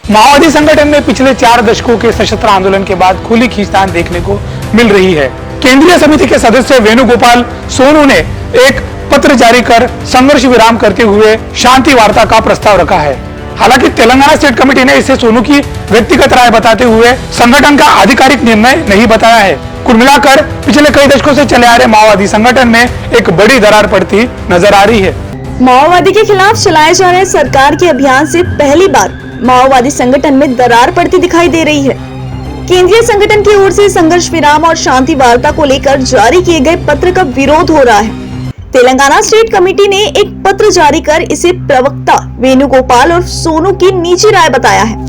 माओवादी संगठन में पिछले 4 दशकों के सशस्त्र आंदोलन के बाद खुली खींचतान देखने को मिल रही है। केंद्रीय समिति के सदस्य वेणुगोपाल सोनू ने एक पत्र जारी कर संघर्ष विराम करते हुए शांति वार्ता का प्रस्ताव रखा है। हालांकि तेलंगाना स्टेट कमेटी ने इसे सोनू की व्यक्तिगत राय बताते हुए संगठन का आधिकारिक निर्णय नहीं बताया है। कुल मिलाकर पिछले कई दशकों से चले आ रहे माओवादी संगठन में एक बड़ी दरार पड़ती नजर आ रही है। माओवादी के खिलाफ चलाए जा रहे सरकार के अभियान से पहली बार माओवादी संगठन में दरार पड़ती दिखाई दे रही है। केंद्रीय संगठन की ओर से संघर्ष विराम और शांति वार्ता को लेकर जारी किए गए पत्र का विरोध हो रहा है। तेलंगाना स्टेट कमेटी ने एक पत्र जारी कर इसे प्रवक्ता वेणुगोपाल और सोनू की निजी राय बताया है।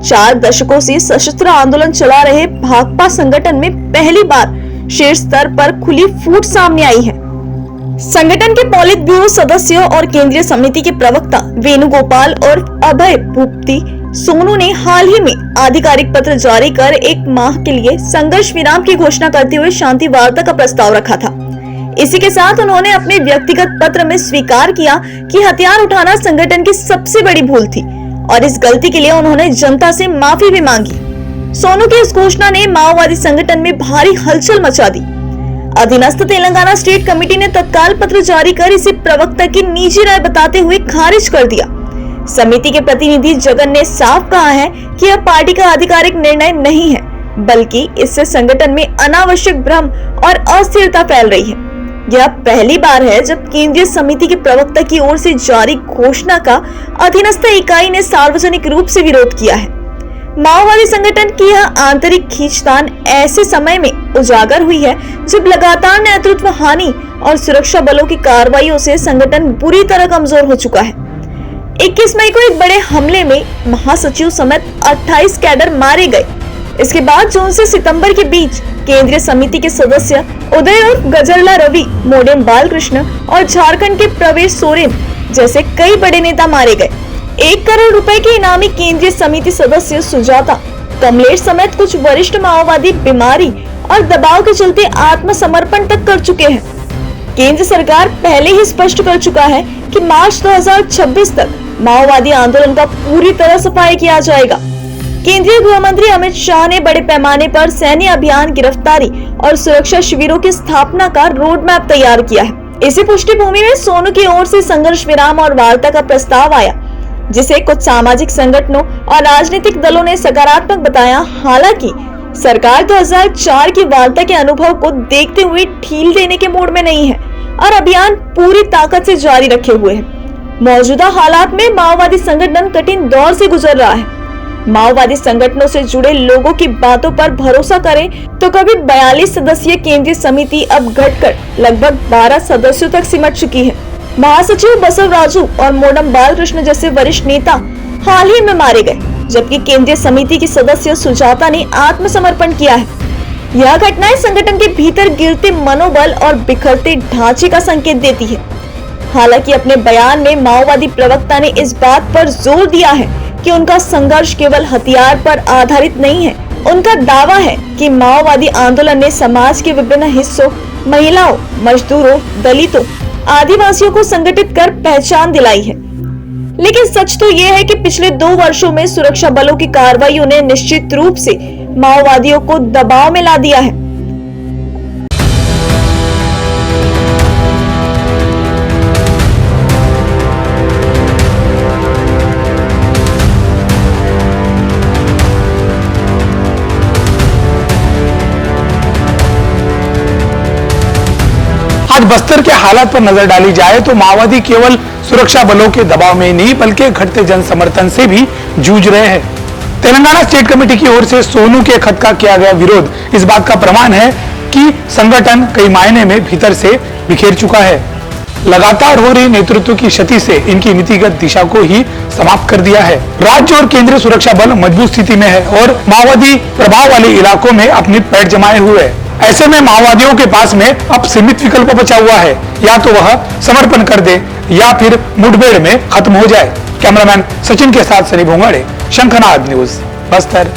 4 दशकों से सशस्त्र आंदोलन चला रहे भाकपा संगठन में पहली बार शीर्ष स्तर पर खुली फूट सामने आई है। संगठन के पॉलिट ब्यूरो सदस्यों और केंद्रीय समिति के प्रवक्ता वेणुगोपाल और अभय भूपति सोनू ने हाल ही में आधिकारिक पत्र जारी कर 1 माह के लिए संघर्ष विराम की घोषणा करते हुए शांति वार्ता का प्रस्ताव रखा था। इसी के साथ उन्होंने अपने व्यक्तिगत पत्र में स्वीकार किया कि हथियार उठाना संगठन की सबसे बड़ी भूल थी और इस गलती के लिए उन्होंने जनता से माफी भी मांगी। सोनू की इस घोषणा ने माओवादी संगठन में भारी हलचल मचा दी। अधीनस्थ तेलंगाना स्टेट कमेटी ने तत्काल पत्र जारी कर इसे प्रवक्ता की निजी राय बताते हुए खारिज कर दिया। समिति के प्रतिनिधि जगन ने साफ कहा है कि यह पार्टी का आधिकारिक निर्णय नहीं है, बल्कि इससे संगठन में अनावश्यक भ्रम और अस्थिरता फैल रही है। यह पहली बार है जब केंद्रीय समिति के प्रवक्ता की ओर से जारी घोषणा का अधीनस्थ इकाई ने सार्वजनिक रूप से विरोध किया है। माओवादी संगठन की यह आंतरिक खींचतान ऐसे समय में उजागर हुई है जब लगातार नेतृत्व हानि और सुरक्षा बलों की कार्रवाइयों से संगठन बुरी तरह कमजोर हो चुका है। 21 मई को एक बड़े हमले में महासचिव समेत 28 कैडर मारे गए। इसके बाद जून से सितंबर के बीच केंद्रीय समिति के सदस्य उदय और गजरला रवि, मोडेम बालकृष्ण और झारखंड के प्रवेश सोरेन जैसे कई बड़े नेता मारे गए। 1 करोड़ रुपए के इनामी केंद्रीय समिति सदस्य सुजाता कमलेश समेत कुछ वरिष्ठ माओवादी बीमारी और दबाव के चलते आत्मसमर्पण तक कर चुके हैं। केंद्र सरकार पहले ही स्पष्ट कर चुका है कि मार्च 2026 तक माओवादी आंदोलन का पूरी तरह सफाया किया जाएगा। केंद्रीय गृह मंत्री अमित शाह ने बड़े पैमाने पर सैन्य अभियान, गिरफ्तारी और सुरक्षा शिविरों की स्थापना का रोड मैप तैयार किया है। इसी पृष्ठभूमि में सोनू की ओर से संघर्ष विराम और वार्ता का प्रस्ताव आया, जिसे कुछ सामाजिक संगठनों और राजनीतिक दलों ने सकारात्मक बताया। हालांकि सरकार 2004 की वार्ता के अनुभव को देखते हुए ढील देने के मूड में नहीं है और अभियान पूरी ताकत से जारी रखे हुए है। मौजूदा हालात में माओवादी संगठन कठिन दौर से गुजर रहा है। माओवादी संगठनों से जुड़े लोगों की बातों पर भरोसा करें तो कभी 42 सदस्यीय केंद्रीय समिति अब घटकर लगभग 12 सदस्यों तक सिमट चुकी है। महासचिव बसवराजू और मोडम बालकृष्ण जैसे वरिष्ठ नेता हाल ही में मारे गए, जबकि केंद्रीय समिति की सदस्य सुजाता ने आत्मसमर्पण किया है। यह घटनाएं संगठन के भीतर गिरते मनोबल और बिखरते ढांचे का संकेत देती है। हालांकि अपने बयान में माओवादी प्रवक्ता ने इस बात पर जोर दिया है कि उनका संघर्ष केवल हथियार पर आधारित नहीं है। उनका दावा है कि माओवादी आंदोलन ने समाज के विभिन्न हिस्सों, महिलाओं, मजदूरों, दलितों, आदिवासियों को संगठित कर पहचान दिलाई है। लेकिन सच तो यह है कि पिछले 2 वर्षों में सुरक्षा बलों की कार्रवाइयों ने निश्चित रूप से माओवादियों को दबाव में ला दिया है। आज बस्तर के हालात पर नजर डाली जाए तो माओवादी केवल सुरक्षा बलों के दबाव में नहीं बल्कि घटते जन समर्थन से भी जूझ रहे हैं। तेलंगाना स्टेट कमेटी की ओर से सोनू के खत का किया गया विरोध इस बात का प्रमाण है कि संगठन कई मायने में भीतर से बिखेर चुका है। लगातार हो रही नेतृत्व की क्षति से इनकी नीतिगत दिशा को ही समाप्त कर दिया है। राज्य और केंद्रीय सुरक्षा बल मजबूत स्थिति में है और माओवादी प्रभाव वाले इलाकों में अपनी पैठ जमाए हुए है। ऐसे में माओवादियों के पास में अब सीमित विकल्प बचा हुआ है, या तो वह समर्पण कर दे या फिर मुठभेड़ में खत्म हो जाए। कैमरामैन सचिन के साथ सनी भोंगाड़े, शंखनाद न्यूज, बस्तर।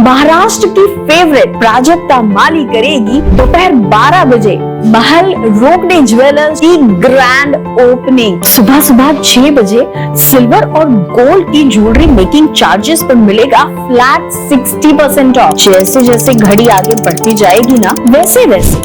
महाराष्ट्र की फेवरेट प्राजक्ता माली करेगी दोपहर 12 बजे महल रोकड़े ज्वेलर्स की ग्रैंड ओपनिंग। सुबह सुबह 6 बजे सिल्वर और गोल्ड की ज्वेलरी मेकिंग चार्जेस पर मिलेगा फ्लैट 60% ऑफ। जैसे जैसे घड़ी आगे बढ़ती जाएगी ना, वैसे वैसे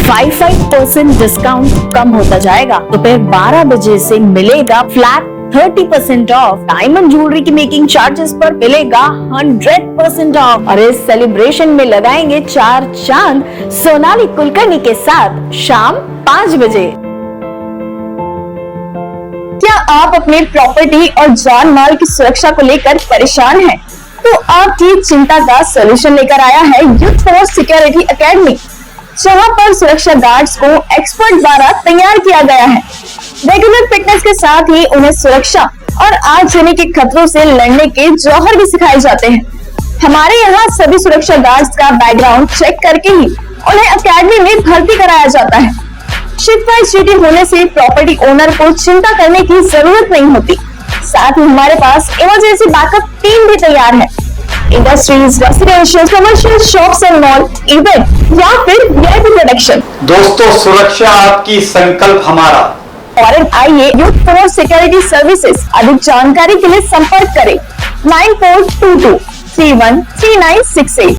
5% डिस्काउंट कम होता जाएगा। दोपहर 12 बजे से मिलेगा फ्लैट 30% ऑफ। डायमंड ज्वेलरी की मेकिंग चार्जेस पर मिलेगा 100% ऑफ। और इस सेलिब्रेशन में लगाएंगे 4 चांद सोनाली कुलकर्णी के साथ शाम 5 बजे। क्या आप अपनी प्रॉपर्टी और जान माल की सुरक्षा को लेकर परेशान हैं? तो आपकी चिंता का सलूशन लेकर आया है यूथ फोर्स सिक्योरिटी एकेडमी, जहां पर सुरक्षा गार्ड्स को एक्सपर्ट द्वारा तैयार किया गया है। रेगुलर फिटनेस के साथ ही उन्हें सुरक्षा और आगजनी के खतरों से लड़ने के जौहर भी सिखाए जाते हैं। हमारे यहाँ सभी सुरक्षा गार्ड्स का बैकग्राउंड चेक करके ही उन्हें एकेडमी में भर्ती कराया जाता है। शिफ्ट वाइज ड्यूटी होने से प्रॉपर्टी ओनर को चिंता करने की जरूरत नहीं होती। साथ ही हमारे पास इमरजेंसी बैकअप टीम भी तैयार है। Industries, residential, commercial, shops and mall, event या फिर वीआईपी प्रोडक्शन। दोस्तों, सुरक्षा आपकी, संकल्प हमारा। और आइए यूथ फोर्स सिक्योरिटी सर्विसेज। अधिक जानकारी के लिए संपर्क करें 9422 313968।